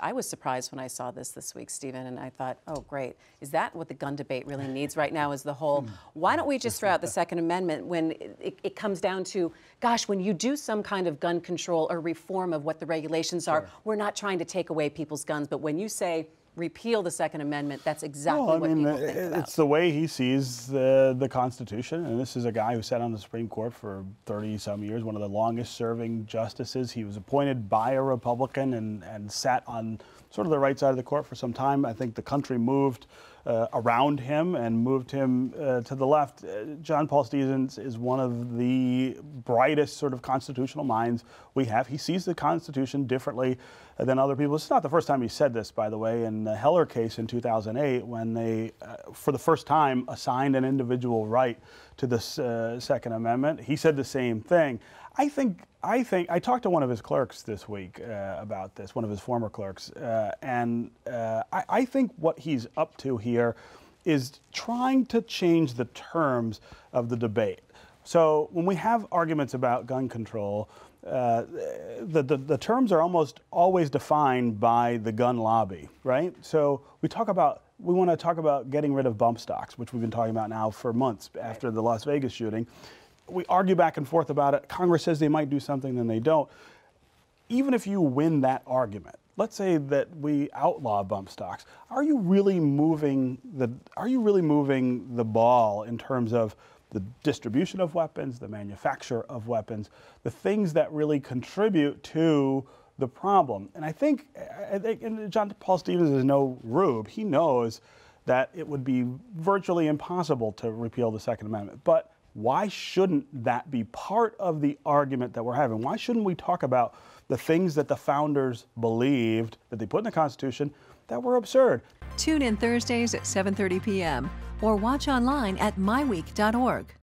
I was surprised when I saw this week, Stephen, and I thought, oh, great. Is that what the gun debate really needs right now, is the whole, why don't we just throw out the Second Amendment when it comes down to, gosh, when you do some kind of gun control or reform of what the regulations are, we're not trying to take away people's guns, but when you say repeal the Second Amendment, that's exactly what people think about. It's the way he sees the Constitution, and this is a guy who sat on the Supreme Court for 30-some years, one of the longest-serving justices. He was appointed by a Republican and sat on sort of the right side of the court for some time. I think the country moved around him and moved him to the left. John Paul Stevens is one of the brightest sort of constitutional minds we have. He sees the Constitution differently than other people. It's not the first time he said this, by the way. In the Heller case in 2008, when they, for the first time, assigned an individual right to the Second Amendment, he said the same thing. I talked to one of his clerks this week about this, one of his former clerks, and I think what he's up to here is trying to change the terms of the debate. So when we have arguments about gun control, the terms are almost always defined by the gun lobby, right? So we want to talk about getting rid of bump stocks, which we've been talking about now for months after the Las Vegas shooting. We argue back and forth about it. Congress says they might do something, then they don't. Even if you win that argument, let's say that we outlaw bump stocks, are you really moving the ball in terms of the distribution of weapons, the manufacture of weapons, the things that really contribute to the problem? And I think and John Paul Stevens is no rube. He knows that it would be virtually impossible to repeal the Second Amendment. But why shouldn't that be part of the argument that we're having? Why shouldn't we talk about the things that the founders believed, that they put in the Constitution, that were absurd? Tune in Thursdays at 7:30 p.m. or watch online at MiWeek.org.